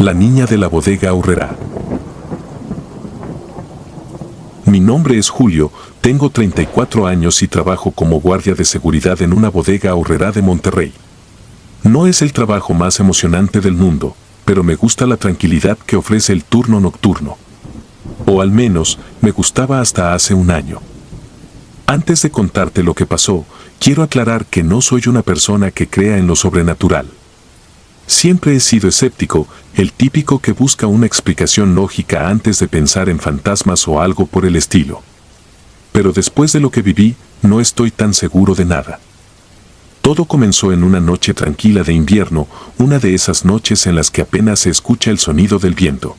La niña de la bodega Aurrerá. Mi nombre es Julio, tengo 34 años y trabajo como guardia de seguridad en una bodega Aurrerá de Monterrey. No es el trabajo más emocionante del mundo, pero me gusta la tranquilidad que ofrece el turno nocturno. O al menos, me gustaba hasta hace un año. Antes de contarte lo que pasó, quiero aclarar que no soy una persona que crea en lo sobrenatural. Siempre he sido escéptico, el típico que busca una explicación lógica antes de pensar en fantasmas o algo por el estilo. Pero después de lo que viví, no estoy tan seguro de nada. Todo comenzó en una noche tranquila de invierno, una de esas noches en las que apenas se escucha el sonido del viento.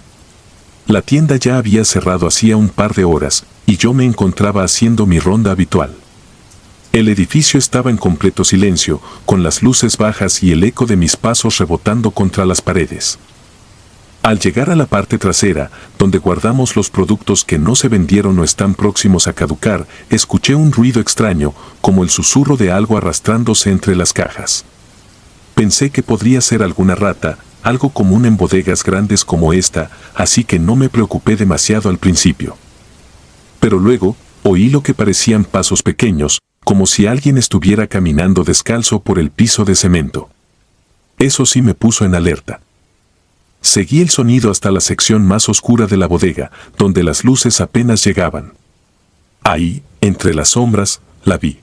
La tienda ya había cerrado hacía un par de horas, y yo me encontraba haciendo mi ronda habitual. El edificio estaba en completo silencio, con las luces bajas y el eco de mis pasos rebotando contra las paredes. Al llegar a la parte trasera, donde guardamos los productos que no se vendieron o están próximos a caducar, escuché un ruido extraño, como el susurro de algo arrastrándose entre las cajas. Pensé que podría ser alguna rata, algo común en bodegas grandes como esta, así que no me preocupé demasiado al principio. Pero luego, oí lo que parecían pasos pequeños, como si alguien estuviera caminando descalzo por el piso de cemento. Eso sí me puso en alerta. Seguí el sonido hasta la sección más oscura de la bodega, donde las luces apenas llegaban. Ahí, entre las sombras, la vi.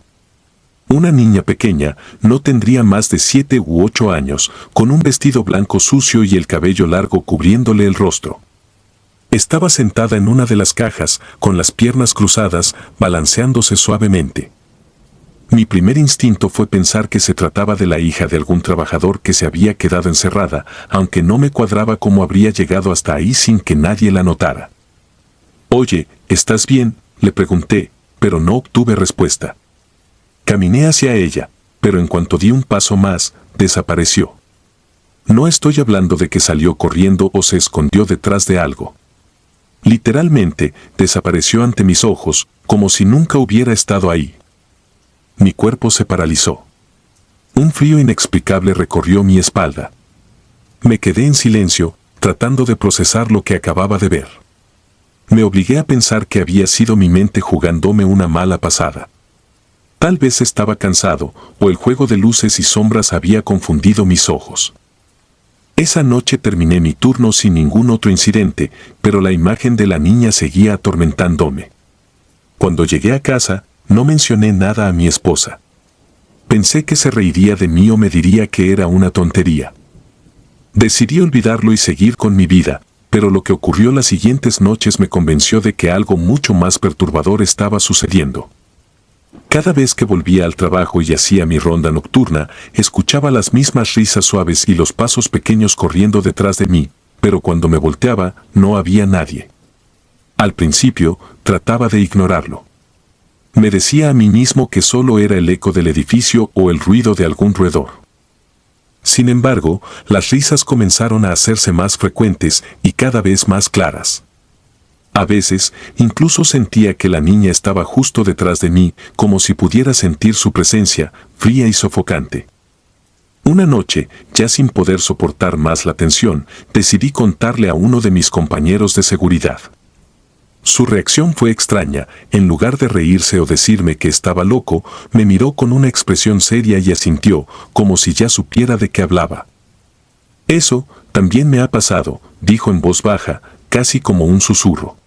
Una niña pequeña, no tendría más de 7 u 8 años, con un vestido blanco sucio y el cabello largo cubriéndole el rostro. Estaba sentada en una de las cajas, con las piernas cruzadas, balanceándose suavemente. Mi primer instinto fue pensar que se trataba de la hija de algún trabajador que se había quedado encerrada, aunque no me cuadraba cómo habría llegado hasta ahí sin que nadie la notara. «Oye, ¿estás bien?», le pregunté, pero no obtuve respuesta. Caminé hacia ella, pero en cuanto di un paso más, desapareció. No estoy hablando de que salió corriendo o se escondió detrás de algo. Literalmente, desapareció ante mis ojos, como si nunca hubiera estado ahí. Mi cuerpo se paralizó. Un frío inexplicable recorrió mi espalda. Me quedé en silencio, tratando de procesar lo que acababa de ver. Me obligué a pensar que había sido mi mente jugándome una mala pasada. Tal vez estaba cansado, o el juego de luces y sombras había confundido mis ojos. Esa noche terminé mi turno sin ningún otro incidente, pero la imagen de la niña seguía atormentándome. Cuando llegué a casa, no mencioné nada a mi esposa. Pensé que se reiría de mí o me diría que era una tontería. Decidí olvidarlo y seguir con mi vida, pero lo que ocurrió las siguientes noches me convenció de que algo mucho más perturbador estaba sucediendo. Cada vez que volvía al trabajo y hacía mi ronda nocturna, escuchaba las mismas risas suaves y los pasos pequeños corriendo detrás de mí, pero cuando me volteaba, no había nadie. Al principio, trataba de ignorarlo. Me decía a mí mismo que solo era el eco del edificio o el ruido de algún roedor. Sin embargo, las risas comenzaron a hacerse más frecuentes y cada vez más claras. A veces, incluso sentía que la niña estaba justo detrás de mí, como si pudiera sentir su presencia, fría y sofocante. Una noche, ya sin poder soportar más la tensión, decidí contarle a uno de mis compañeros de seguridad. Su reacción fue extraña. En lugar de reírse o decirme que estaba loco, me miró con una expresión seria y asintió, como si ya supiera de qué hablaba. «Eso también me ha pasado», dijo en voz baja, casi como un susurro.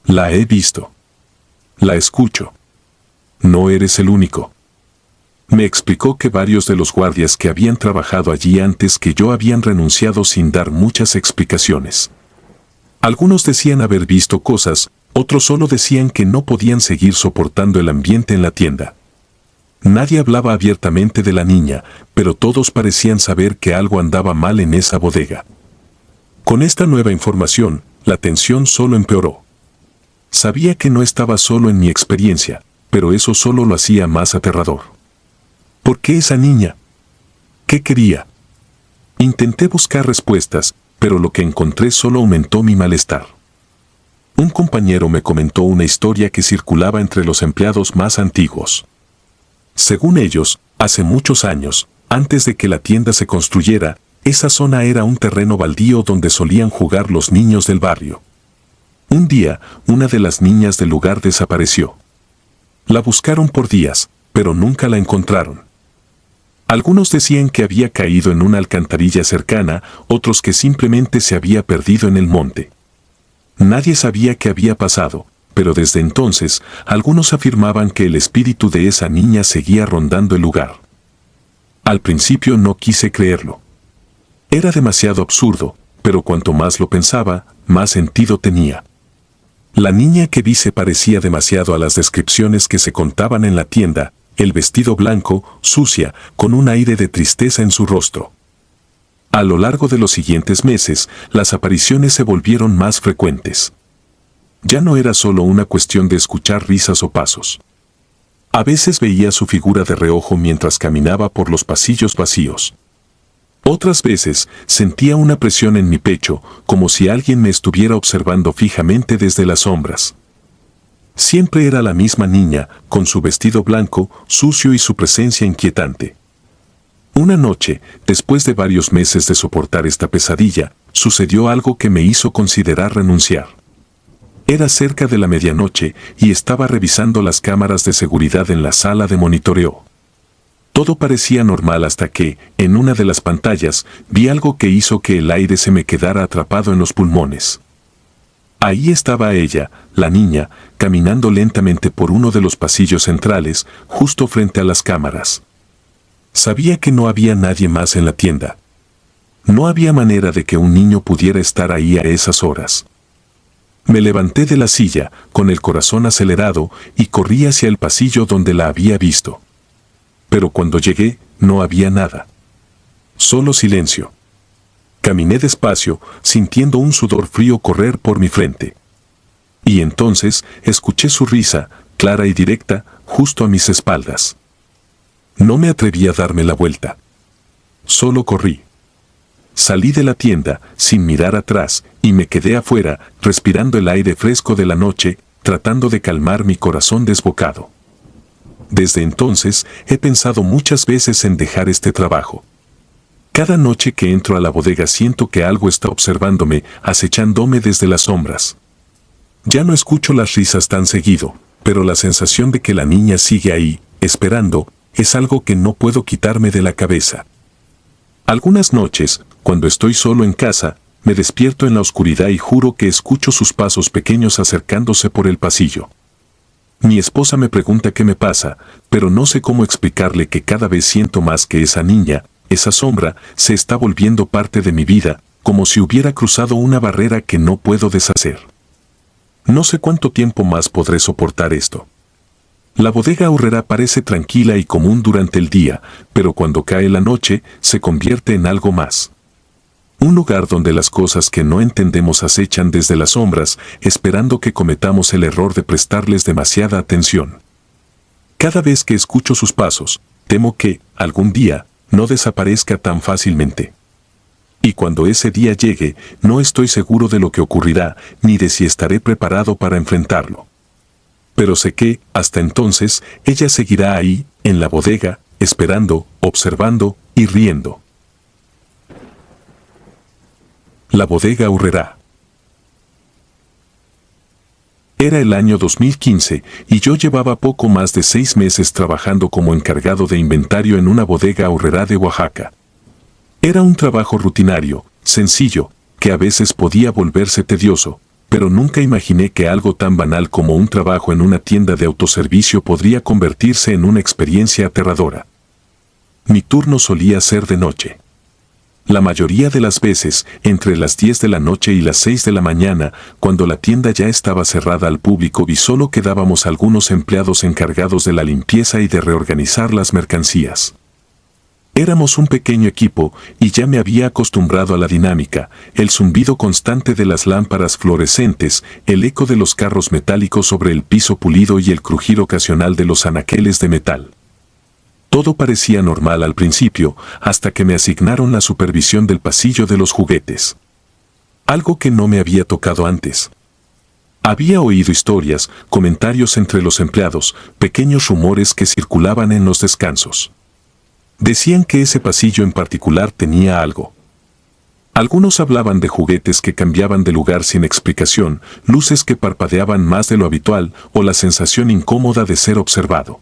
«La he visto. La escucho. No eres el único». Me explicó que varios de los guardias que habían trabajado allí antes que yo habían renunciado sin dar muchas explicaciones. Algunos decían haber visto cosas, otros solo decían que no podían seguir soportando el ambiente en la tienda. Nadie hablaba abiertamente de la niña, pero todos parecían saber que algo andaba mal en esa bodega. Con esta nueva información, la tensión solo empeoró. Sabía que no estaba solo en mi experiencia, pero eso solo lo hacía más aterrador. ¿Por qué esa niña? ¿Qué quería? Intenté buscar respuestas, pero lo que encontré solo aumentó mi malestar. Un compañero me comentó una historia que circulaba entre los empleados más antiguos. Según ellos, hace muchos años, antes de que la tienda se construyera, Esa zona era un terreno baldío donde solían jugar los niños del barrio. Un día, una de las niñas del lugar desapareció. La buscaron por días, pero nunca la encontraron. Algunos decían que había caído en una alcantarilla cercana, otros que simplemente se había perdido en el monte. Nadie sabía qué había pasado, pero desde entonces, algunos afirmaban que el espíritu de esa niña seguía rondando el lugar. Al principio no quise creerlo. Era demasiado absurdo, pero cuanto más lo pensaba, más sentido tenía. La niña que vi se parecía demasiado a las descripciones que se contaban en la tienda, el vestido blanco, sucia, con un aire de tristeza en su rostro. A lo largo de los siguientes meses, las apariciones se volvieron más frecuentes. Ya no era solo una cuestión de escuchar risas o pasos. A veces veía su figura de reojo mientras caminaba por los pasillos vacíos. Otras veces sentía una presión en mi pecho, como si alguien me estuviera observando fijamente desde las sombras. Siempre era la misma niña, con su vestido blanco, sucio y su presencia inquietante. Una noche, después de varios meses de soportar esta pesadilla, sucedió algo que me hizo considerar renunciar. Era cerca de la medianoche y estaba revisando las cámaras de seguridad en la sala de monitoreo. Todo parecía normal hasta que, en una de las pantallas, vi algo que hizo que el aire se me quedara atrapado en los pulmones. Ahí estaba ella, la niña, caminando lentamente por uno de los pasillos centrales, justo frente a las cámaras. Sabía que no había nadie más en la tienda. No había manera de que un niño pudiera estar ahí a esas horas. Me levanté de la silla, con el corazón acelerado, y corrí hacia el pasillo donde la había visto. Pero cuando llegué, no había nada. Solo silencio. Caminé despacio, sintiendo un sudor frío correr por mi frente. Y entonces, escuché su risa, clara y directa, justo a mis espaldas. No me atreví a darme la vuelta. Solo corrí. Salí de la tienda, sin mirar atrás, y me quedé afuera, respirando el aire fresco de la noche, tratando de calmar mi corazón desbocado. Desde entonces, he pensado muchas veces en dejar este trabajo. Cada noche que entro a la bodega siento que algo está observándome, acechándome desde las sombras. Ya no escucho las risas tan seguido, pero la sensación de que la niña sigue ahí, esperando, es algo que no puedo quitarme de la cabeza. Algunas noches, cuando estoy solo en casa, me despierto en la oscuridad y juro que escucho sus pasos pequeños acercándose por el pasillo. Mi esposa me pregunta qué me pasa, pero no sé cómo explicarle que cada vez siento más que esa niña, esa sombra, se está volviendo parte de mi vida, como si hubiera cruzado una barrera que no puedo deshacer. No sé cuánto tiempo más podré soportar esto. La bodega Aurrera parece tranquila y común durante el día, pero cuando cae la noche, se convierte en algo más. Un lugar donde las cosas que no entendemos acechan desde las sombras, esperando que cometamos el error de prestarles demasiada atención. Cada vez que escucho sus pasos, temo que, algún día, no desaparezca tan fácilmente. Y cuando ese día llegue, no estoy seguro de lo que ocurrirá, ni de si estaré preparado para enfrentarlo. Pero sé que, hasta entonces, ella seguirá ahí, en la bodega, esperando, observando y riendo. La bodega Aurrera. Era el año 2015 y yo llevaba poco más de 6 meses trabajando como encargado de inventario en una bodega Aurrera de Oaxaca. Era un trabajo rutinario, sencillo, que a veces podía volverse tedioso, pero nunca imaginé que algo tan banal como un trabajo en una tienda de autoservicio podría convertirse en una experiencia aterradora. Mi turno solía ser de noche. La mayoría de las veces, entre las 10 de la noche y las 6 de la mañana, cuando la tienda ya estaba cerrada al público y solo quedábamos algunos empleados encargados de la limpieza y de reorganizar las mercancías. Éramos un pequeño equipo y ya me había acostumbrado a la dinámica, el zumbido constante de las lámparas fluorescentes, el eco de los carros metálicos sobre el piso pulido y el crujir ocasional de los anaqueles de metal. Todo parecía normal al principio, hasta que me asignaron la supervisión del pasillo de los juguetes. Algo que no me había tocado antes. Había oído historias, comentarios entre los empleados, pequeños rumores que circulaban en los descansos. Decían que ese pasillo en particular tenía algo. Algunos hablaban de juguetes que cambiaban de lugar sin explicación, luces que parpadeaban más de lo habitual o la sensación incómoda de ser observado.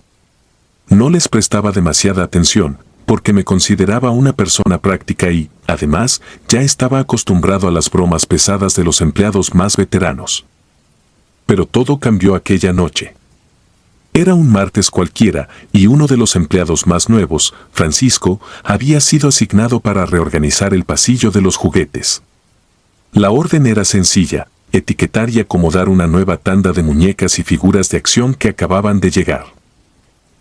No les prestaba demasiada atención, porque me consideraba una persona práctica y, además, ya estaba acostumbrado a las bromas pesadas de los empleados más veteranos. Pero todo cambió aquella noche. Era un martes cualquiera y uno de los empleados más nuevos, Francisco, había sido asignado para reorganizar el pasillo de los juguetes. La orden era sencilla: etiquetar y acomodar una nueva tanda de muñecas y figuras de acción que acababan de llegar.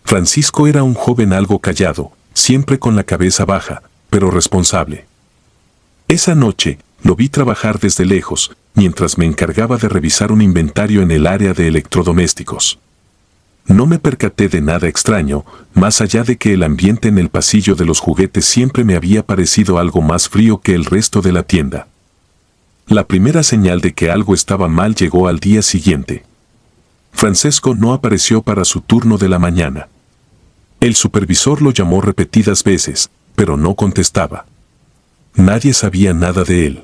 Francisco era un joven algo callado, siempre con la cabeza baja, pero responsable. Esa noche, lo vi trabajar desde lejos, mientras me encargaba de revisar un inventario en el área de electrodomésticos. No me percaté de nada extraño, más allá de que el ambiente en el pasillo de los juguetes siempre me había parecido algo más frío que el resto de la tienda. La primera señal de que algo estaba mal llegó al día siguiente. Francesco no apareció para su turno de la mañana. El supervisor lo llamó repetidas veces, pero no contestaba. Nadie sabía nada de él.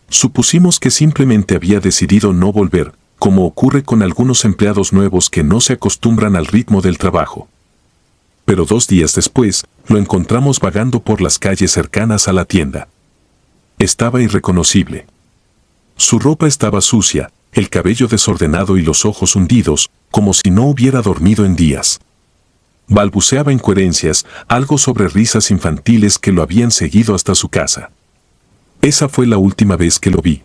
Supusimos que simplemente había decidido no volver, como ocurre con algunos empleados nuevos que no se acostumbran al ritmo del trabajo. Pero 2 días después, lo encontramos vagando por las calles cercanas a la tienda. Estaba irreconocible. Su ropa estaba sucia, el cabello desordenado y los ojos hundidos, como si no hubiera dormido en días. Balbuceaba incoherencias, algo sobre risas infantiles que lo habían seguido hasta su casa. Esa fue la última vez que lo vi.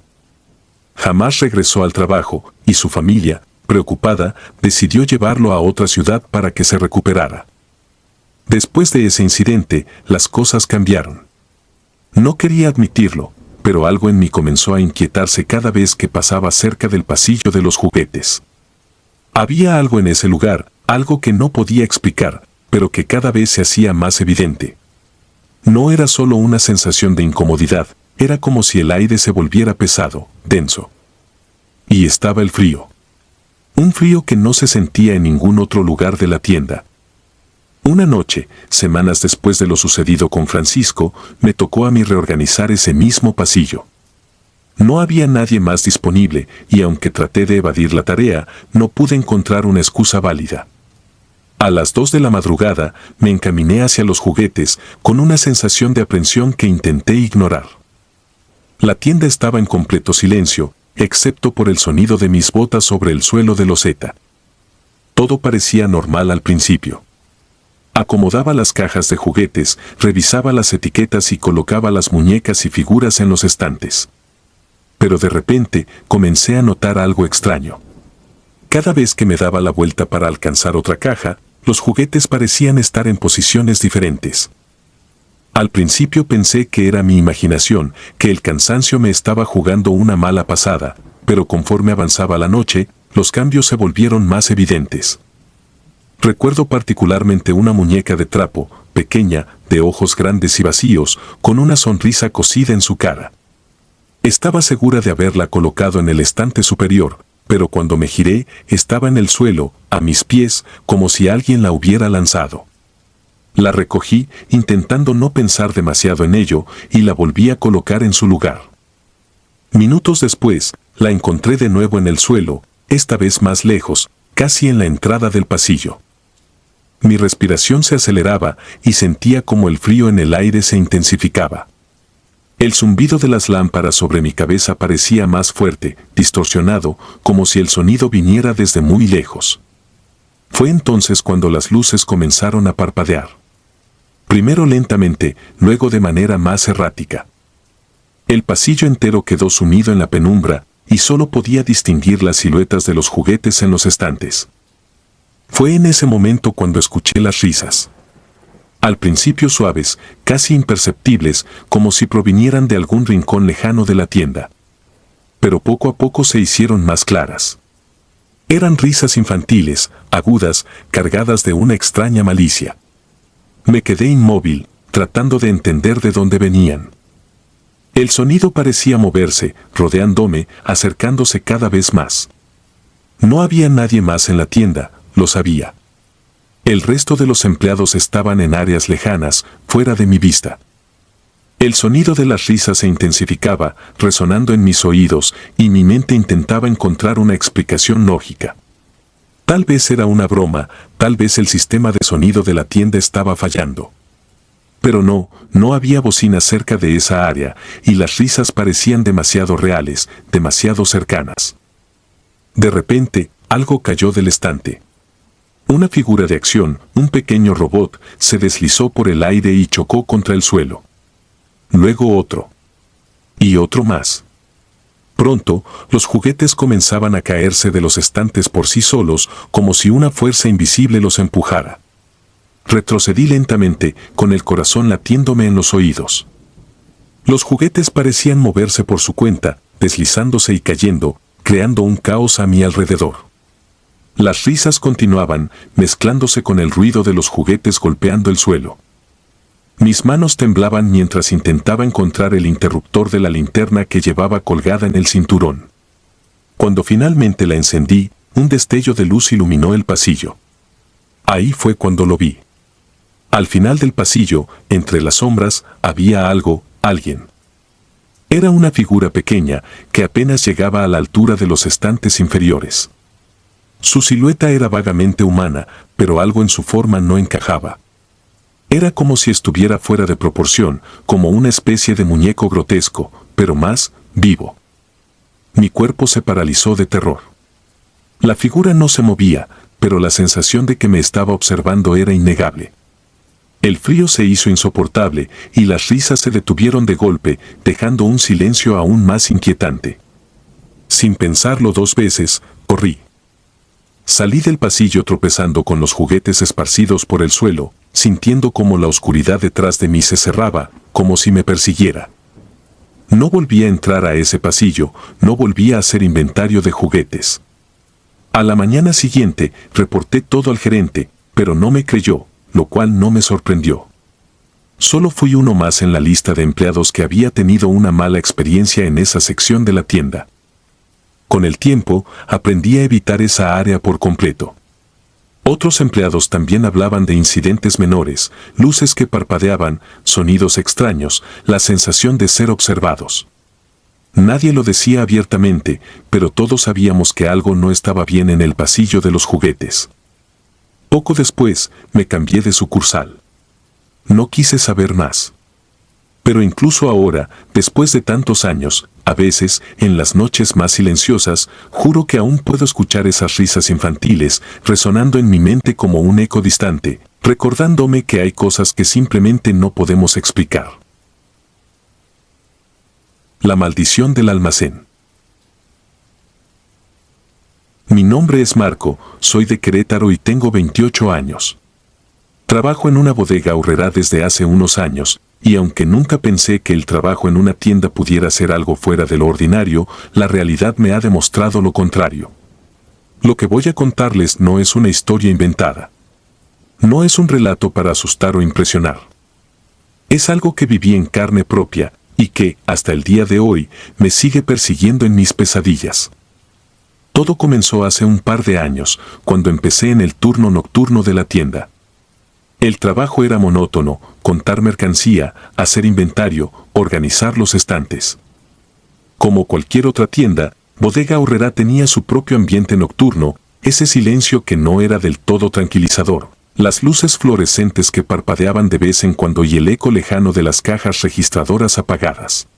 Jamás regresó al trabajo, y su familia, preocupada, decidió llevarlo a otra ciudad para que se recuperara. Después de ese incidente, las cosas cambiaron. No quería admitirlo, pero algo en mí comenzó a inquietarse cada vez que pasaba cerca del pasillo de los juguetes. Había algo en ese lugar, algo que no podía explicar, pero que cada vez se hacía más evidente. No era solo una sensación de incomodidad, era como si el aire se volviera pesado, denso. Y estaba el frío. Un frío que no se sentía en ningún otro lugar de la tienda. Una noche, semanas después de lo sucedido con Francisco, me tocó a mí reorganizar ese mismo pasillo. No había nadie más disponible, y aunque traté de evadir la tarea, no pude encontrar una excusa válida. A las 2 de la madrugada, me encaminé hacia los juguetes, con una sensación de aprensión que intenté ignorar. La tienda estaba en completo silencio, excepto por el sonido de mis botas sobre el suelo de loseta. Todo parecía normal al principio. Acomodaba las cajas de juguetes, revisaba las etiquetas y colocaba las muñecas y figuras en los estantes. Pero de repente, comencé a notar algo extraño. Cada vez que me daba la vuelta para alcanzar otra caja, los juguetes parecían estar en posiciones diferentes. Al principio pensé que era mi imaginación, que el cansancio me estaba jugando una mala pasada, pero conforme avanzaba la noche, los cambios se volvieron más evidentes. Recuerdo particularmente una muñeca de trapo, pequeña, de ojos grandes y vacíos, con una sonrisa cosida en su cara. Estaba segura de haberla colocado en el estante superior, pero cuando me giré, estaba en el suelo, a mis pies, como si alguien la hubiera lanzado. La recogí, intentando no pensar demasiado en ello, y la volví a colocar en su lugar. Minutos después, la encontré de nuevo en el suelo, esta vez más lejos, casi en la entrada del pasillo. Mi respiración se aceleraba y sentía como el frío en el aire se intensificaba. El zumbido de las lámparas sobre mi cabeza parecía más fuerte, distorsionado, como si el sonido viniera desde muy lejos. Fue entonces cuando las luces comenzaron a parpadear. Primero lentamente, luego de manera más errática. El pasillo entero quedó sumido en la penumbra, y solo podía distinguir las siluetas de los juguetes en los estantes. Fue en ese momento cuando escuché las risas. Al principio suaves, casi imperceptibles, como si provinieran de algún rincón lejano de la tienda. Pero poco a poco se hicieron más claras. Eran risas infantiles, agudas, cargadas de una extraña malicia. Me quedé inmóvil, tratando de entender de dónde venían. El sonido parecía moverse, rodeándome, acercándose cada vez más. No había nadie más en la tienda, lo sabía. El resto de los empleados estaban en áreas lejanas, fuera de mi vista. El sonido de las risas se intensificaba, resonando en mis oídos, y mi mente intentaba encontrar una explicación lógica. Tal vez era una broma, tal vez el sistema de sonido de la tienda estaba fallando. Pero no había bocinas cerca de esa área, y las risas parecían demasiado reales, demasiado cercanas. De repente, algo cayó del estante. Una figura de acción, un pequeño robot, se deslizó por el aire y chocó contra el suelo. Luego otro. Y otro más. Pronto, los juguetes comenzaban a caerse de los estantes por sí solos, como si una fuerza invisible los empujara. Retrocedí lentamente, con el corazón latiéndome en los oídos. Los juguetes parecían moverse por su cuenta, deslizándose y cayendo, creando un caos a mi alrededor. Las risas continuaban, mezclándose con el ruido de los juguetes golpeando el suelo. Mis manos temblaban mientras intentaba encontrar el interruptor de la linterna que llevaba colgada en el cinturón. Cuando finalmente la encendí, un destello de luz iluminó el pasillo. Ahí fue cuando lo vi. Al final del pasillo, entre las sombras, había alguien. Era una figura pequeña que apenas llegaba a la altura de los estantes inferiores. Su silueta era vagamente humana, pero algo en su forma no encajaba. Era como si estuviera fuera de proporción, como una especie de muñeco grotesco, pero más vivo. Mi cuerpo se paralizó de terror. La figura no se movía, pero la sensación de que me estaba observando era innegable. El frío se hizo insoportable y las risas se detuvieron de golpe, dejando un silencio aún más inquietante. Sin pensarlo 2 veces, corrí. Salí del pasillo tropezando con los juguetes esparcidos por el suelo, sintiendo como la oscuridad detrás de mí se cerraba, como si me persiguiera. No volví a entrar a ese pasillo, no volví a hacer inventario de juguetes. A la mañana siguiente, reporté todo al gerente, pero no me creyó, lo cual no me sorprendió. Solo fui uno más en la lista de empleados que había tenido una mala experiencia en esa sección de la tienda. Con el tiempo, aprendí a evitar esa área por completo. Otros empleados también hablaban de incidentes menores, luces que parpadeaban, sonidos extraños, la sensación de ser observados. Nadie lo decía abiertamente, pero todos sabíamos que algo no estaba bien en el pasillo de los juguetes. Poco después, me cambié de sucursal. No quise saber más. Pero incluso ahora, después de tantos años, a veces, en las noches más silenciosas, juro que aún puedo escuchar esas risas infantiles resonando en mi mente como un eco distante, recordándome que hay cosas que simplemente no podemos explicar. La maldición del almacén. Mi nombre es Marco, soy de Querétaro y tengo 28 años. Trabajo en una bodega aurrera desde hace unos años, y aunque nunca pensé que el trabajo en una tienda pudiera ser algo fuera de lo ordinario, la realidad me ha demostrado lo contrario. Lo que voy a contarles no es una historia inventada. No es un relato para asustar o impresionar. Es algo que viví en carne propia, y que, hasta el día de hoy, me sigue persiguiendo en mis pesadillas. Todo comenzó hace un par de años, cuando empecé en el turno nocturno de la tienda. El trabajo era monótono, contar mercancía, hacer inventario, organizar los estantes. Como cualquier otra tienda, Bodega Aurrera tenía su propio ambiente nocturno, ese silencio que no era del todo tranquilizador, las luces fluorescentes que parpadeaban de vez en cuando y el eco lejano de las cajas registradoras apagadas.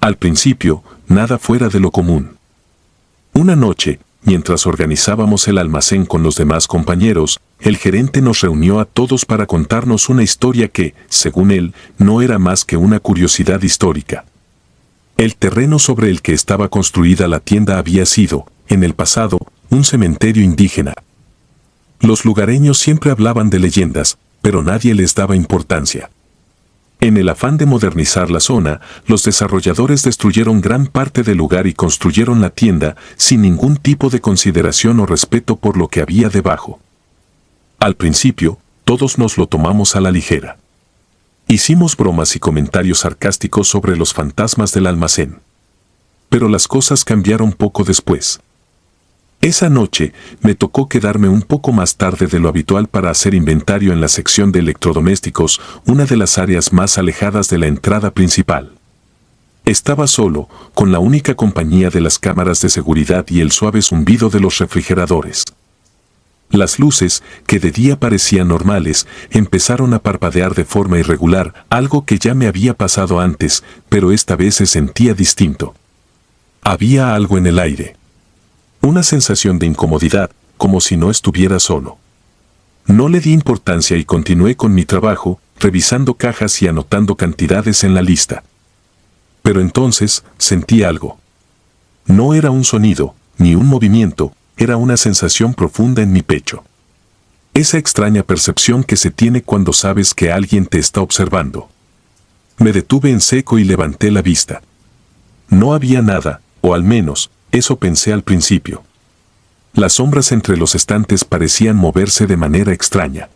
Al principio, nada fuera de lo común. Una noche, mientras organizábamos el almacén con los demás compañeros, el gerente nos reunió a todos para contarnos una historia que, según él, no era más que una curiosidad histórica. El terreno sobre el que estaba construida la tienda había sido, en el pasado, un cementerio indígena. Los lugareños siempre hablaban de leyendas, pero nadie les daba importancia. En el afán de modernizar la zona, los desarrolladores destruyeron gran parte del lugar y construyeron la tienda sin ningún tipo de consideración o respeto por lo que había debajo. Al principio, todos nos lo tomamos a la ligera. Hicimos bromas y comentarios sarcásticos sobre los fantasmas del almacén. Pero las cosas cambiaron poco después. Esa noche me tocó quedarme un poco más tarde de lo habitual para hacer inventario en la sección de electrodomésticos, una de las áreas más alejadas de la entrada principal. Estaba solo, con la única compañía de las cámaras de seguridad y el suave zumbido de los refrigeradores. Las luces, que de día parecían normales, empezaron a parpadear de forma irregular, algo que ya me había pasado antes, pero esta vez se sentía distinto. Había algo en el aire. Una sensación de incomodidad, como si no estuviera solo. No le di importancia y continué con mi trabajo, revisando cajas y anotando cantidades en la lista. Pero entonces sentí algo. No era un sonido, ni un movimiento, era una sensación profunda en mi pecho. Esa extraña percepción que se tiene cuando sabes que alguien te está observando. Me detuve en seco y levanté la vista. No había nada, o al menos, eso pensé al principio. Las sombras entre los estantes parecían moverse de manera extraña.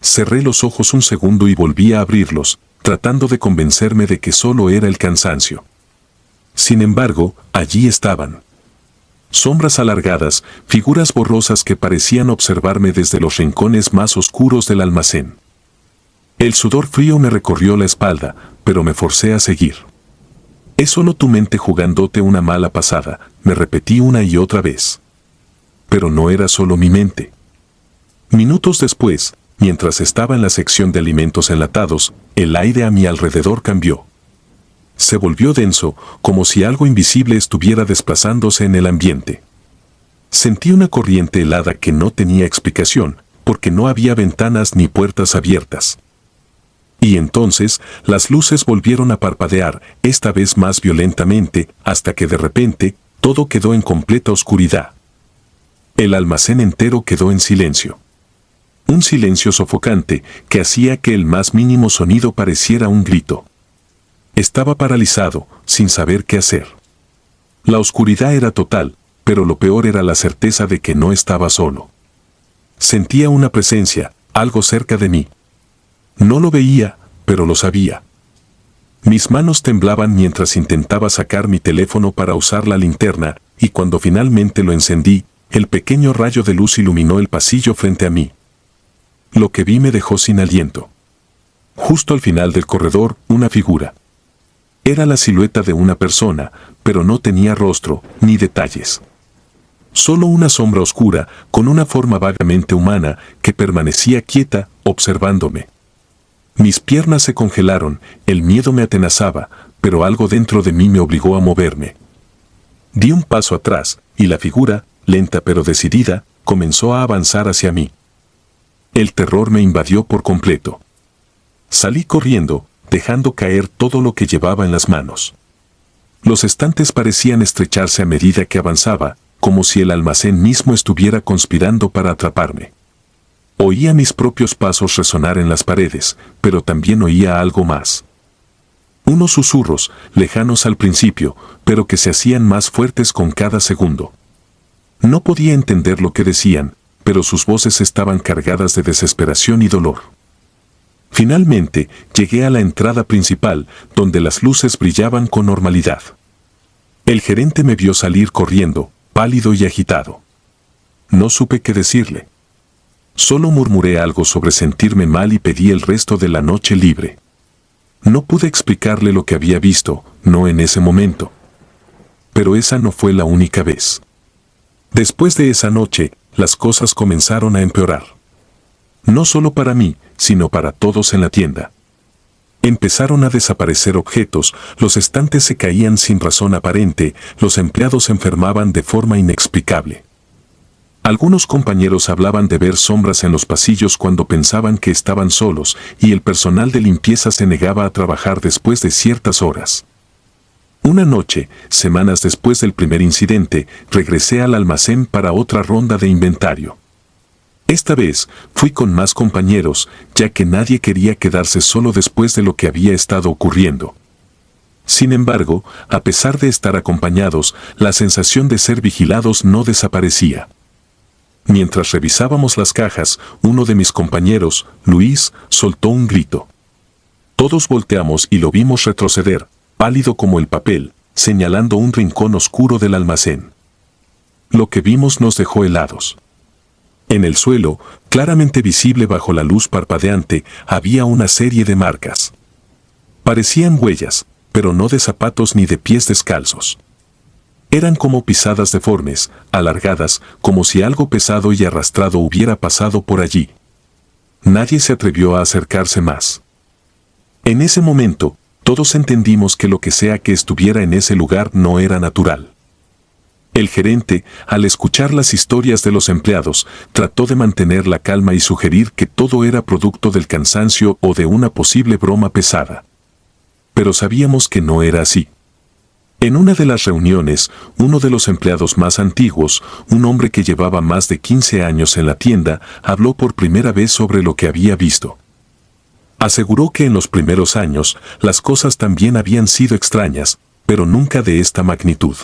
Cerré los ojos un segundo y volví a abrirlos, tratando de convencerme de que solo era el cansancio. Sin embargo, allí estaban. Sombras alargadas, figuras borrosas que parecían observarme desde los rincones más oscuros del almacén. El sudor frío me recorrió la espalda, pero me forcé a seguir. Es solo tu mente jugándote una mala pasada, me repetí una y otra vez. Pero no era solo mi mente. Minutos después, mientras estaba en la sección de alimentos enlatados, el aire a mi alrededor cambió. Se volvió denso, como si algo invisible estuviera desplazándose en el ambiente. Sentí una corriente helada que no tenía explicación, porque no había ventanas ni puertas abiertas. Y entonces, las luces volvieron a parpadear, esta vez más violentamente, hasta que de repente, todo quedó en completa oscuridad. El almacén entero quedó en silencio. Un silencio sofocante que hacía que el más mínimo sonido pareciera un grito. Estaba paralizado, sin saber qué hacer. La oscuridad era total, pero lo peor era la certeza de que no estaba solo. Sentía una presencia, algo cerca de mí. No lo veía, pero lo sabía. Mis manos temblaban mientras intentaba sacar mi teléfono para usar la linterna, y cuando finalmente lo encendí, el pequeño rayo de luz iluminó el pasillo frente a mí. Lo que vi me dejó sin aliento. Justo al final del corredor, una figura. Era la silueta de una persona, pero no tenía rostro, ni detalles. Solo una sombra oscura, con una forma vagamente humana, que permanecía quieta, observándome. Mis piernas se congelaron, el miedo me atenazaba, pero algo dentro de mí me obligó a moverme. Di un paso atrás, y la figura, lenta pero decidida, comenzó a avanzar hacia mí. El terror me invadió por completo. Salí corriendo, dejando caer todo lo que llevaba en las manos. Los estantes parecían estrecharse a medida que avanzaba, como si el almacén mismo estuviera conspirando para atraparme. Oía mis propios pasos resonar en las paredes, pero también oía algo más. Unos susurros, lejanos al principio, pero que se hacían más fuertes con cada segundo. No podía entender lo que decían, pero sus voces estaban cargadas de desesperación y dolor. Finalmente, llegué a la entrada principal, donde las luces brillaban con normalidad. El gerente me vio salir corriendo, pálido y agitado. No supe qué decirle. Solo murmuré algo sobre sentirme mal y pedí el resto de la noche libre. No pude explicarle lo que había visto, no en ese momento. Pero esa no fue la única vez. Después de esa noche, las cosas comenzaron a empeorar. No solo para mí, sino para todos en la tienda. Empezaron a desaparecer objetos, los estantes se caían sin razón aparente, los empleados se enfermaban de forma inexplicable. Algunos compañeros hablaban de ver sombras en los pasillos cuando pensaban que estaban solos, y el personal de limpieza se negaba a trabajar después de ciertas horas. Una noche, semanas después del primer incidente, regresé al almacén para otra ronda de inventario. Esta vez, fui con más compañeros, ya que nadie quería quedarse solo después de lo que había estado ocurriendo. Sin embargo, a pesar de estar acompañados, la sensación de ser vigilados no desaparecía. Mientras revisábamos las cajas, uno de mis compañeros, Luis, soltó un grito. Todos volteamos y lo vimos retroceder, pálido como el papel, señalando un rincón oscuro del almacén. Lo que vimos nos dejó helados. En el suelo, claramente visible bajo la luz parpadeante, había una serie de marcas. Parecían huellas, pero no de zapatos ni de pies descalzos. Eran como pisadas deformes, alargadas, como si algo pesado y arrastrado hubiera pasado por allí. Nadie se atrevió a acercarse más. En ese momento, todos entendimos que lo que sea que estuviera en ese lugar no era natural. El gerente, al escuchar las historias de los empleados, trató de mantener la calma y sugerir que todo era producto del cansancio o de una posible broma pesada. Pero sabíamos que no era así. En una de las reuniones, uno de los empleados más antiguos, un hombre que llevaba más de 15 años en la tienda, habló por primera vez sobre lo que había visto. Aseguró que en los primeros años, las cosas también habían sido extrañas, pero nunca de esta magnitud.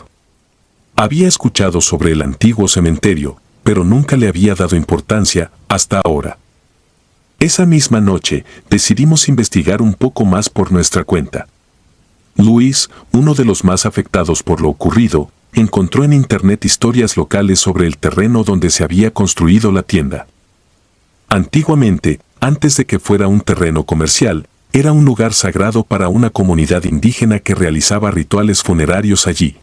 Había escuchado sobre el antiguo cementerio, pero nunca le había dado importancia hasta ahora. Esa misma noche, decidimos investigar un poco más por nuestra cuenta. Luis, uno de los más afectados por lo ocurrido, encontró en internet historias locales sobre el terreno donde se había construido la tienda. Antiguamente, antes de que fuera un terreno comercial, era un lugar sagrado para una comunidad indígena que realizaba rituales funerarios allí.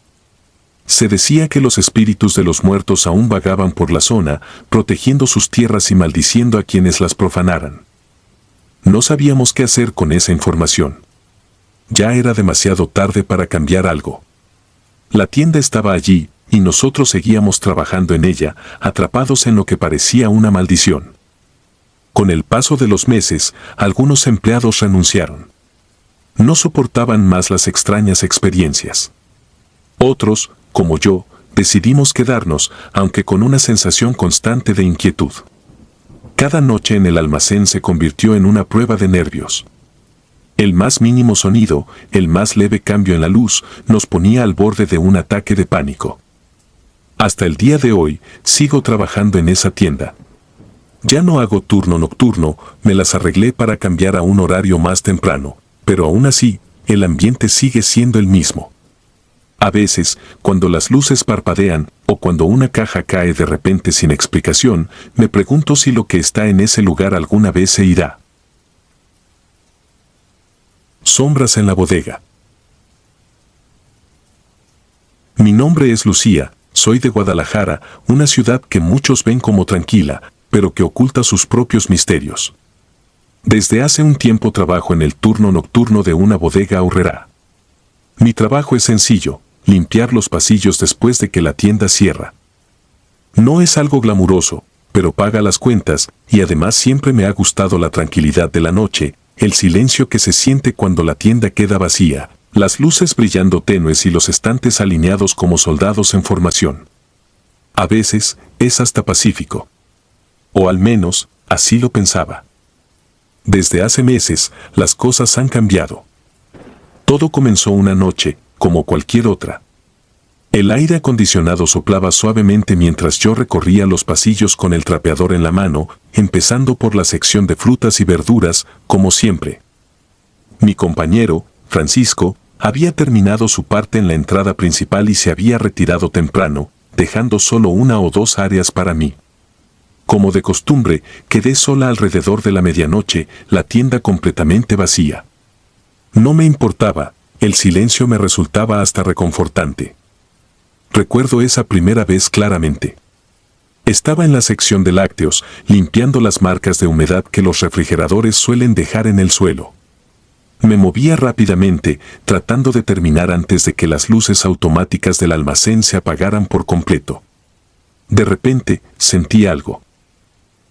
Se decía que los espíritus de los muertos aún vagaban por la zona, protegiendo sus tierras y maldiciendo a quienes las profanaran. No sabíamos qué hacer con esa información. Ya era demasiado tarde para cambiar algo. La tienda estaba allí, y nosotros seguíamos trabajando en ella, atrapados en lo que parecía una maldición. Con el paso de los meses, algunos empleados renunciaron. No soportaban más las extrañas experiencias. Otros, como yo, decidimos quedarnos, aunque con una sensación constante de inquietud. Cada noche en el almacén se convirtió en una prueba de nervios. El más mínimo sonido, el más leve cambio en la luz, nos ponía al borde de un ataque de pánico. Hasta el día de hoy, sigo trabajando en esa tienda. Ya no hago turno nocturno, me las arreglé para cambiar a un horario más temprano, pero aún así, el ambiente sigue siendo el mismo. A veces, cuando las luces parpadean, o cuando una caja cae de repente sin explicación, me pregunto si lo que está en ese lugar alguna vez se irá. Sombras en la bodega. Mi nombre es Lucía, soy de Guadalajara, una ciudad que muchos ven como tranquila, pero que oculta sus propios misterios. Desde hace un tiempo trabajo en el turno nocturno de una bodega aurrerá. Mi trabajo es sencillo, limpiar los pasillos después de que la tienda cierra. No es algo glamuroso, pero paga las cuentas, y además siempre me ha gustado la tranquilidad de la noche, el silencio que se siente cuando la tienda queda vacía, las luces brillando tenues y los estantes alineados como soldados en formación. A veces, es hasta pacífico. O al menos, así lo pensaba. Desde hace meses, las cosas han cambiado. Todo comenzó una noche, como cualquier otra. El aire acondicionado soplaba suavemente mientras yo recorría los pasillos con el trapeador en la mano, empezando por la sección de frutas y verduras, como siempre. Mi compañero, Francisco, había terminado su parte en la entrada principal y se había retirado temprano, dejando solo una o dos áreas para mí. Como de costumbre, quedé sola alrededor de la medianoche, la tienda completamente vacía. No me importaba, el silencio me resultaba hasta reconfortante. Recuerdo esa primera vez claramente. Estaba en la sección de lácteos, limpiando las marcas de humedad que los refrigeradores suelen dejar en el suelo. Me movía rápidamente, tratando de terminar antes de que las luces automáticas del almacén se apagaran por completo. De repente, sentí algo.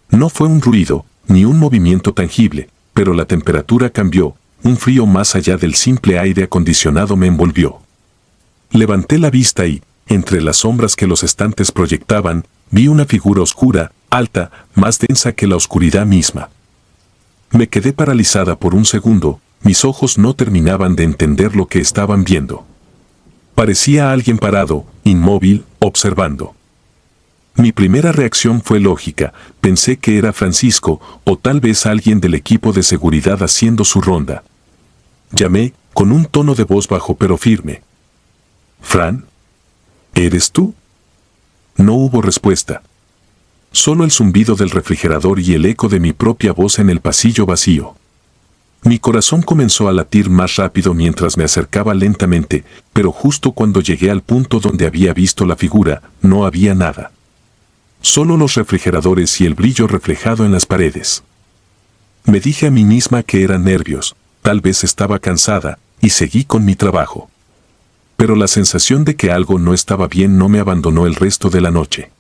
No fue un ruido, ni un movimiento tangible, pero la temperatura cambió, un frío más allá del simple aire acondicionado me envolvió. Levanté la vista y, entre las sombras que los estantes proyectaban, vi una figura oscura, alta, más densa que la oscuridad misma. Me quedé paralizada por un segundo, mis ojos no terminaban de entender lo que estaban viendo. Parecía alguien parado, inmóvil, observando. Mi primera reacción fue lógica, pensé que era Francisco, o tal vez alguien del equipo de seguridad haciendo su ronda. Llamé, con un tono de voz bajo pero firme. «Fran, ¿eres tú?» No hubo respuesta. Solo el zumbido del refrigerador y el eco de mi propia voz en el pasillo vacío. Mi corazón comenzó a latir más rápido mientras me acercaba lentamente, pero justo cuando llegué al punto donde había visto la figura, no había nada. Solo los refrigeradores y el brillo reflejado en las paredes. Me dije a mí misma que eran nervios, tal vez estaba cansada, y seguí con mi trabajo. Pero la sensación de que algo no estaba bien no me abandonó el resto de la noche.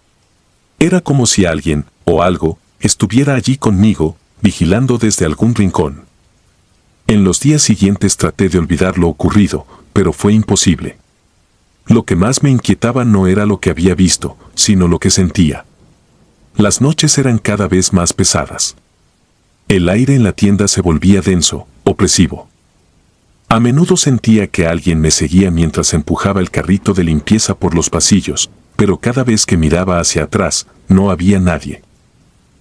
Era como si alguien, o algo, estuviera allí conmigo, vigilando desde algún rincón. En los días siguientes traté de olvidar lo ocurrido, pero fue imposible. Lo que más me inquietaba no era lo que había visto, sino lo que sentía. Las noches eran cada vez más pesadas. El aire en la tienda se volvía denso, opresivo. A menudo sentía que alguien me seguía mientras empujaba el carrito de limpieza por los pasillos, pero cada vez que miraba hacia atrás, no había nadie.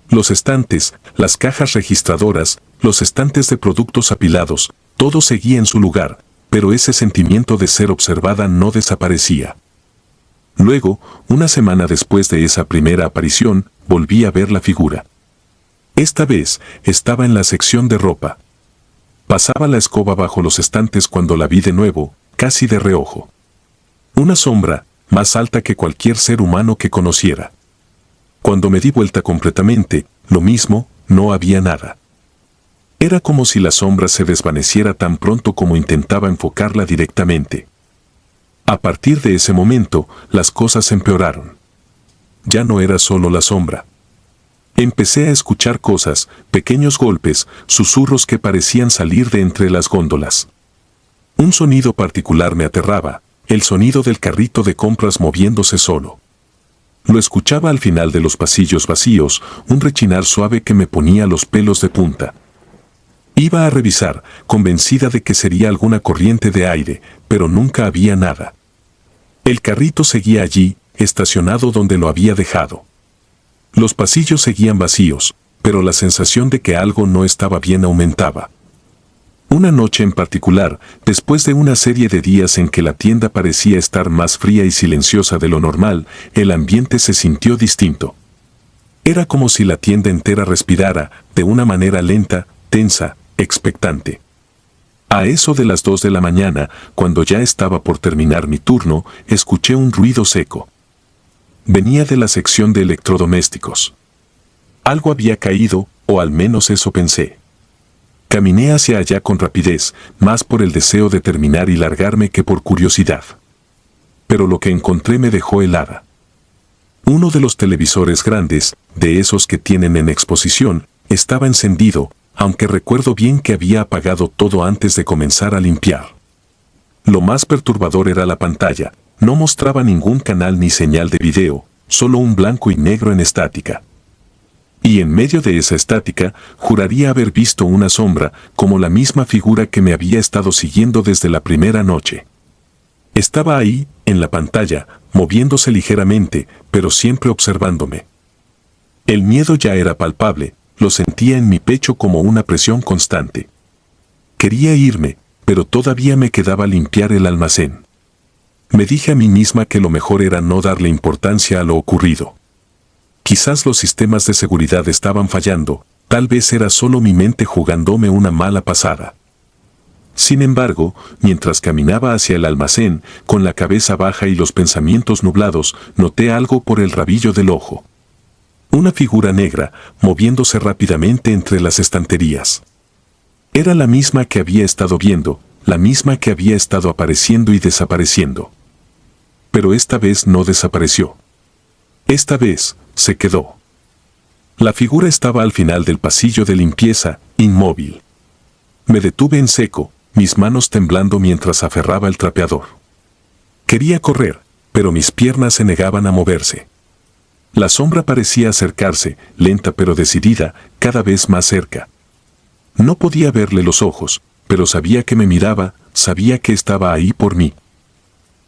Los estantes, las cajas registradoras, los estantes de productos apilados, todo seguía en su lugar, pero ese sentimiento de ser observada no desaparecía. Luego, una semana después de esa primera aparición, volví a ver la figura. Esta vez, estaba en la sección de ropa. Pasaba la escoba bajo los estantes cuando la vi de nuevo, casi de reojo. Una sombra, más alta que cualquier ser humano que conociera. Cuando me di vuelta completamente, lo mismo, no había nada. Era como si la sombra se desvaneciera tan pronto como intentaba enfocarla directamente. A partir de ese momento, las cosas empeoraron. Ya no era solo la sombra. Empecé a escuchar cosas, pequeños golpes, susurros que parecían salir de entre las góndolas. Un sonido particular me aterraba, el sonido del carrito de compras moviéndose solo. Lo escuchaba al final de los pasillos vacíos, un rechinar suave que me ponía los pelos de punta. Iba a revisar, convencida de que sería alguna corriente de aire, pero nunca había nada. El carrito seguía allí, estacionado donde lo había dejado. Los pasillos seguían vacíos, pero la sensación de que algo no estaba bien aumentaba. Una noche en particular, después de una serie de días en que la tienda parecía estar más fría y silenciosa de lo normal, el ambiente se sintió distinto. Era como si la tienda entera respirara, de una manera lenta, tensa, expectante. A eso de las 2 de la mañana, cuando ya estaba por terminar mi turno, escuché un ruido seco. Venía de la sección de electrodomésticos. Algo había caído, o al menos eso pensé. Caminé hacia allá con rapidez, más por el deseo de terminar y largarme que por curiosidad. Pero lo que encontré me dejó helada. Uno de los televisores grandes, de esos que tienen en exposición, estaba encendido, aunque recuerdo bien que había apagado todo antes de comenzar a limpiar. Lo más perturbador era la pantalla. No mostraba ningún canal ni señal de video, solo un blanco y negro en estática. Y en medio de esa estática, juraría haber visto una sombra, como la misma figura que me había estado siguiendo desde la primera noche. Estaba ahí, en la pantalla, moviéndose ligeramente, pero siempre observándome. El miedo ya era palpable, lo sentía en mi pecho como una presión constante. Quería irme, pero todavía me quedaba limpiar el almacén. Me dije a mí misma que lo mejor era no darle importancia a lo ocurrido. Quizás los sistemas de seguridad estaban fallando, tal vez era solo mi mente jugándome una mala pasada. Sin embargo, mientras caminaba hacia el almacén, con la cabeza baja y los pensamientos nublados, noté algo por el rabillo del ojo. Una figura negra, moviéndose rápidamente entre las estanterías. Era la misma que había estado viendo, la misma que había estado apareciendo y desapareciendo. Pero esta vez no desapareció. Esta vez, se quedó. La figura estaba al final del pasillo de limpieza, inmóvil. Me detuve en seco, mis manos temblando mientras aferraba el trapeador. Quería correr, pero mis piernas se negaban a moverse. La sombra parecía acercarse, lenta pero decidida, cada vez más cerca. No podía verle los ojos, pero sabía que me miraba, sabía que estaba ahí por mí.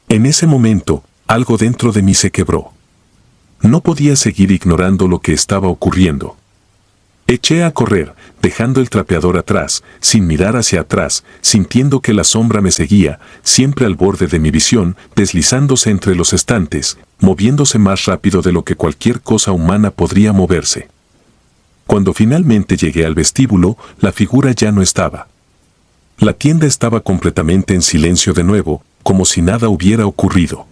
En ese momento, algo dentro de mí se quebró. No podía seguir ignorando lo que estaba ocurriendo. Eché a correr, dejando el trapeador atrás, sin mirar hacia atrás, sintiendo que la sombra me seguía, siempre al borde de mi visión, deslizándose entre los estantes, moviéndose más rápido de lo que cualquier cosa humana podría moverse. Cuando finalmente llegué al vestíbulo, la figura ya no estaba. La tienda estaba completamente en silencio de nuevo, como si nada hubiera ocurrido.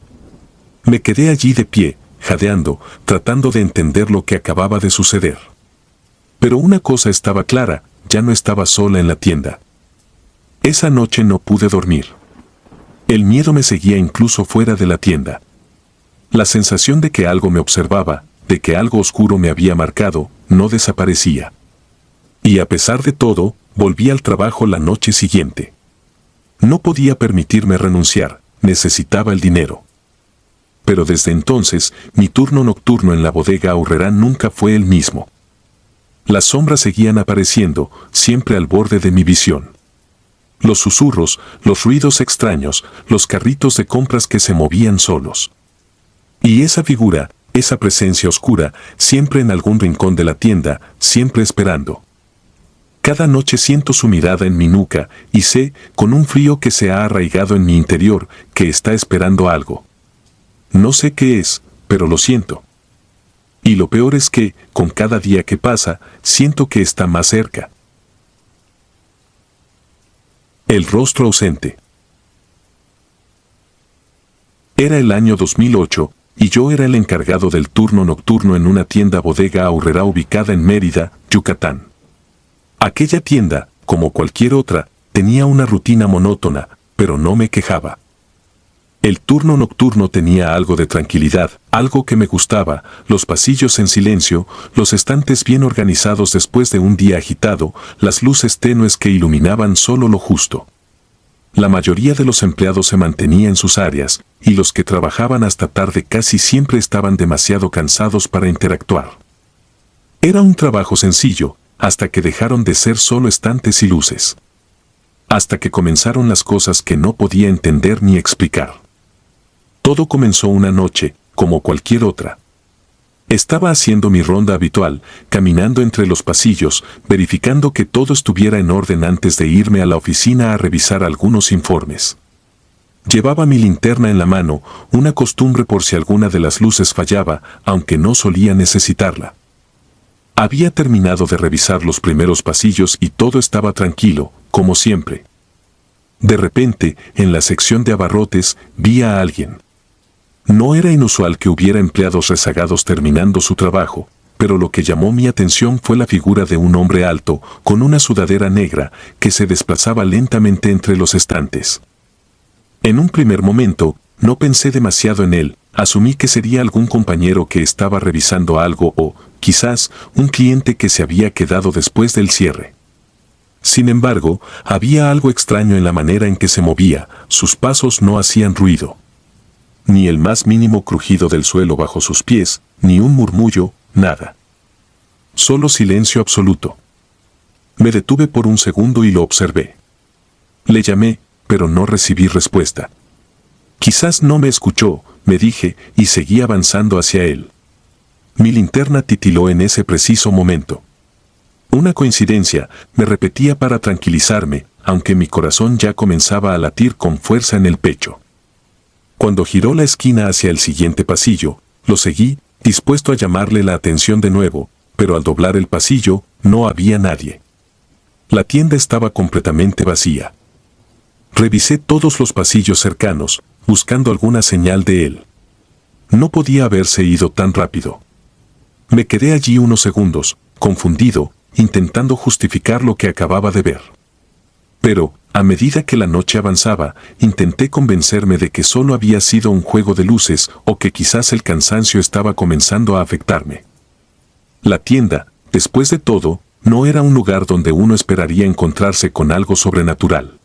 Me quedé allí de pie, jadeando, tratando de entender lo que acababa de suceder. Pero una cosa estaba clara, ya no estaba sola en la tienda. Esa noche no pude dormir. El miedo me seguía incluso fuera de la tienda. La sensación de que algo me observaba, de que algo oscuro me había marcado, no desaparecía. Y a pesar de todo, volví al trabajo la noche siguiente. No podía permitirme renunciar, necesitaba el dinero. Pero desde entonces, mi turno nocturno en la bodega Aurrerá nunca fue el mismo. Las sombras seguían apareciendo, siempre al borde de mi visión. Los susurros, los ruidos extraños, los carritos de compras que se movían solos. Y esa figura, esa presencia oscura, siempre en algún rincón de la tienda, siempre esperando. Cada noche siento su mirada en mi nuca y sé, con un frío que se ha arraigado en mi interior, que está esperando algo. No sé qué es, pero lo siento. Y lo peor es que, con cada día que pasa, siento que está más cerca. El rostro ausente. Era el año 2008, y yo era el encargado del turno nocturno en una tienda bodega Aurrerá ubicada en Mérida, Yucatán. Aquella tienda, como cualquier otra, tenía una rutina monótona, pero no me quejaba. El turno nocturno tenía algo de tranquilidad, algo que me gustaba, los pasillos en silencio, los estantes bien organizados después de un día agitado, las luces tenues que iluminaban solo lo justo. La mayoría de los empleados se mantenía en sus áreas, y los que trabajaban hasta tarde casi siempre estaban demasiado cansados para interactuar. Era un trabajo sencillo, hasta que dejaron de ser solo estantes y luces. Hasta que comenzaron las cosas que no podía entender ni explicar. Todo comenzó una noche, como cualquier otra. Estaba haciendo mi ronda habitual, caminando entre los pasillos, verificando que todo estuviera en orden antes de irme a la oficina a revisar algunos informes. Llevaba mi linterna en la mano, una costumbre por si alguna de las luces fallaba, aunque no solía necesitarla. Había terminado de revisar los primeros pasillos y todo estaba tranquilo, como siempre. De repente, en la sección de abarrotes, vi a alguien. No era inusual que hubiera empleados rezagados terminando su trabajo, pero lo que llamó mi atención fue la figura de un hombre alto, con una sudadera negra, que se desplazaba lentamente entre los estantes. En un primer momento, no pensé demasiado en él, asumí que sería algún compañero que estaba revisando algo o, quizás, un cliente que se había quedado después del cierre. Sin embargo, había algo extraño en la manera en que se movía, sus pasos no hacían ruido. Ni el más mínimo crujido del suelo bajo sus pies, ni un murmullo, nada. Solo silencio absoluto. Me detuve por un segundo y lo observé. Le llamé, pero no recibí respuesta. Quizás no me escuchó, me dije, y seguí avanzando hacia él. Mi linterna titiló en ese preciso momento. Una coincidencia, me repetía para tranquilizarme, aunque mi corazón ya comenzaba a latir con fuerza en el pecho. Cuando giró la esquina hacia el siguiente pasillo, lo seguí, dispuesto a llamarle la atención de nuevo, pero al doblar el pasillo, no había nadie. La tienda estaba completamente vacía. Revisé todos los pasillos cercanos, buscando alguna señal de él. No podía haberse ido tan rápido. Me quedé allí unos segundos, confundido, intentando justificar lo que acababa de ver. Pero, a medida que la noche avanzaba, intenté convencerme de que solo había sido un juego de luces o que quizás el cansancio estaba comenzando a afectarme. La tienda, después de todo, no era un lugar donde uno esperaría encontrarse con algo sobrenatural.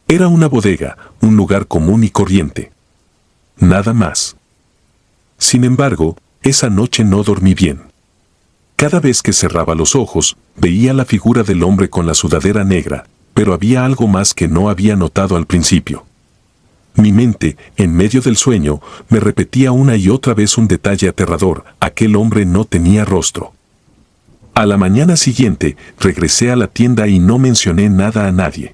Era una bodega, un lugar común y corriente. Nada más. Sin embargo, esa noche no dormí bien. Cada vez que cerraba los ojos, veía la figura del hombre con la sudadera negra, pero había algo más que no había notado al principio. Mi mente, en medio del sueño, me repetía una y otra vez un detalle aterrador: aquel hombre no tenía rostro. A la mañana siguiente, regresé a la tienda y no mencioné nada a nadie.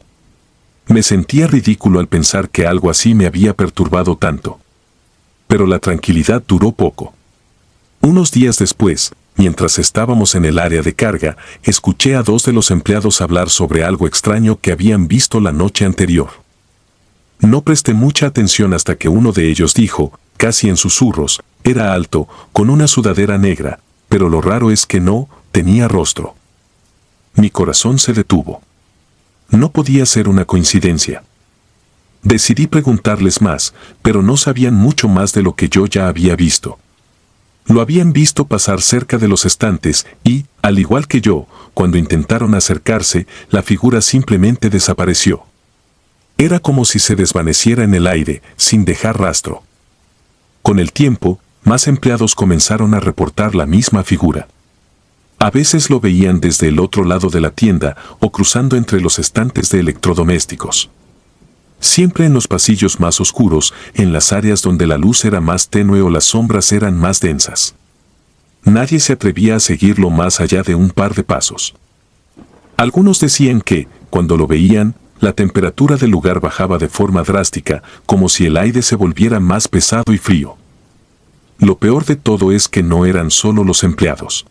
Me sentía ridículo al pensar que algo así me había perturbado tanto. Pero la tranquilidad duró poco. Unos días después, mientras estábamos en el área de carga, escuché a dos de los empleados hablar sobre algo extraño que habían visto la noche anterior. No presté mucha atención hasta que uno de ellos dijo, casi en susurros, era alto, con una sudadera negra, pero lo raro es que no tenía rostro. Mi corazón se detuvo. No podía ser una coincidencia. Decidí preguntarles más, pero no sabían mucho más de lo que yo ya había visto. Lo habían visto pasar cerca de los estantes y, al igual que yo, cuando intentaron acercarse, la figura simplemente desapareció. Era como si se desvaneciera en el aire, sin dejar rastro. Con el tiempo, más empleados comenzaron a reportar la misma figura. A veces lo veían desde el otro lado de la tienda o cruzando entre los estantes de electrodomésticos. Siempre en los pasillos más oscuros, en las áreas donde la luz era más tenue o las sombras eran más densas. Nadie se atrevía a seguirlo más allá de un par de pasos. Algunos decían que, cuando lo veían, la temperatura del lugar bajaba de forma drástica, como si el aire se volviera más pesado y frío. Lo peor de todo es que no eran solo los empleados.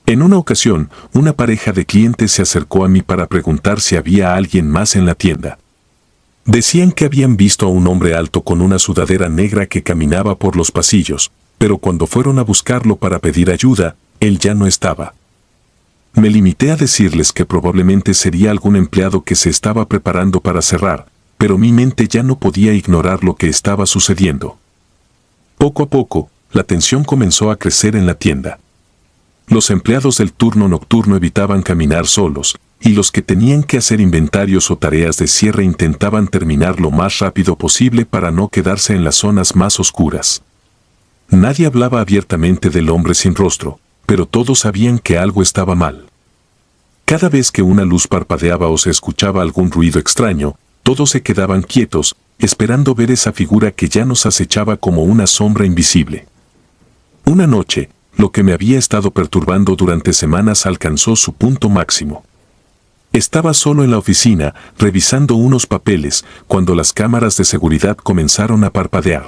En una ocasión, una pareja de clientes se acercó a mí para preguntar si había alguien más en la tienda. Decían que habían visto a un hombre alto con una sudadera negra que caminaba por los pasillos, pero cuando fueron a buscarlo para pedir ayuda, él ya no estaba. Me limité a decirles que probablemente sería algún empleado que se estaba preparando para cerrar, pero mi mente ya no podía ignorar lo que estaba sucediendo. Poco a poco, la tensión comenzó a crecer en la tienda. Los empleados del turno nocturno evitaban caminar solos, y los que tenían que hacer inventarios o tareas de cierre intentaban terminar lo más rápido posible para no quedarse en las zonas más oscuras. Nadie hablaba abiertamente del hombre sin rostro, pero todos sabían que algo estaba mal. Cada vez que una luz parpadeaba o se escuchaba algún ruido extraño, todos se quedaban quietos, esperando ver esa figura que ya nos acechaba como una sombra invisible. Una noche, lo que me había estado perturbando durante semanas alcanzó su punto máximo. Estaba solo en la oficina, revisando unos papeles, cuando las cámaras de seguridad comenzaron a parpadear.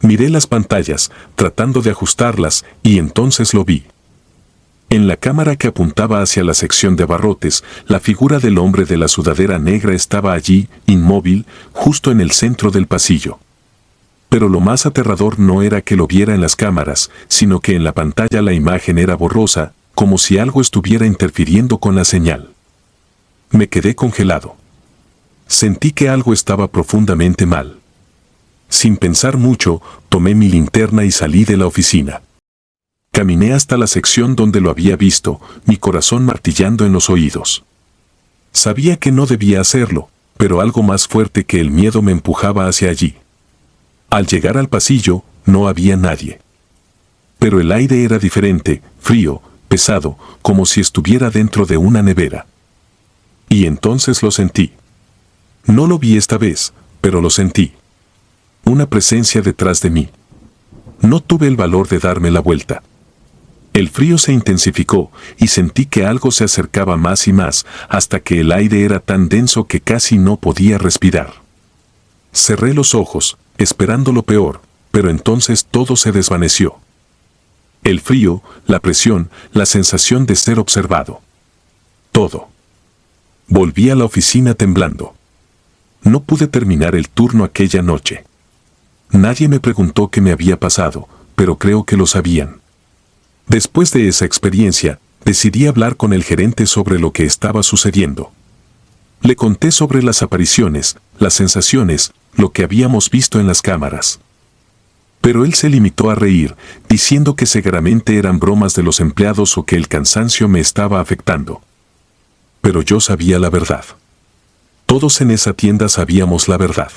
Miré las pantallas, tratando de ajustarlas, y entonces lo vi. En la cámara que apuntaba hacia la sección de abarrotes, la figura del hombre de la sudadera negra estaba allí, inmóvil, justo en el centro del pasillo. Pero lo más aterrador no era que lo viera en las cámaras, sino que en la pantalla la imagen era borrosa, como si algo estuviera interfiriendo con la señal. Me quedé congelado. Sentí que algo estaba profundamente mal. Sin pensar mucho, tomé mi linterna y salí de la oficina. Caminé hasta la sección donde lo había visto, mi corazón martillando en los oídos. Sabía que no debía hacerlo, pero algo más fuerte que el miedo me empujaba hacia allí. Al llegar al pasillo, no había nadie. Pero el aire era diferente, frío, pesado, como si estuviera dentro de una nevera. Y entonces lo sentí. No lo vi esta vez, pero lo sentí. Una presencia detrás de mí. No tuve el valor de darme la vuelta. El frío se intensificó y sentí que algo se acercaba más y más, hasta que el aire era tan denso que casi no podía respirar. Cerré los ojos, esperando lo peor, pero entonces todo se desvaneció. El frío, la presión, la sensación de ser observado. Todo. Volví a la oficina temblando. No pude terminar el turno aquella noche. Nadie me preguntó qué me había pasado, pero creo que lo sabían. Después de esa experiencia, decidí hablar con el gerente sobre lo que estaba sucediendo. Le conté sobre las apariciones, las sensaciones, lo que habíamos visto en las cámaras. Pero él se limitó a reír, diciendo que seguramente eran bromas de los empleados o que el cansancio me estaba afectando. Pero yo sabía la verdad. Todos en esa tienda sabíamos la verdad.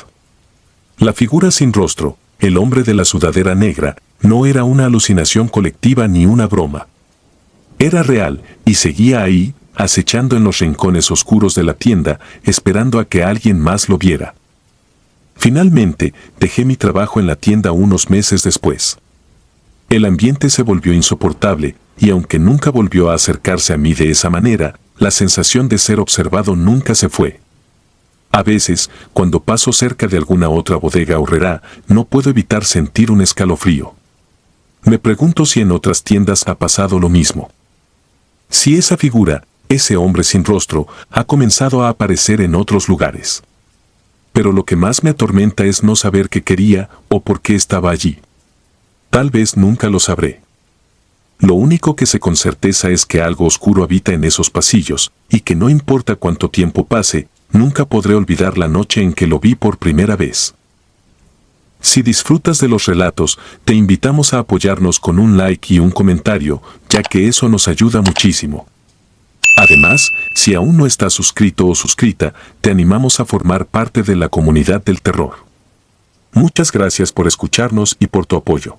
La figura sin rostro, el hombre de la sudadera negra, no era una alucinación colectiva ni una broma. Era real y seguía ahí, acechando en los rincones oscuros de la tienda, esperando a que alguien más lo viera. Finalmente, dejé mi trabajo en la tienda unos meses después. El ambiente se volvió insoportable, y aunque nunca volvió a acercarse a mí de esa manera, la sensación de ser observado nunca se fue. A veces, cuando paso cerca de alguna otra bodega horrera, no puedo evitar sentir un escalofrío. Me pregunto si en otras tiendas ha pasado lo mismo. Si esa figura, ese hombre sin rostro, ha comenzado a aparecer en otros lugares. Pero lo que más me atormenta es no saber qué quería o por qué estaba allí. Tal vez nunca lo sabré. Lo único que sé con certeza es que algo oscuro habita en esos pasillos, y que no importa cuánto tiempo pase, nunca podré olvidar la noche en que lo vi por primera vez. Si disfrutas de los relatos, te invitamos a apoyarnos con un like y un comentario, ya que eso nos ayuda muchísimo. Además, si aún no estás suscrito o suscrita, te animamos a formar parte de la comunidad del terror. Muchas gracias por escucharnos y por tu apoyo.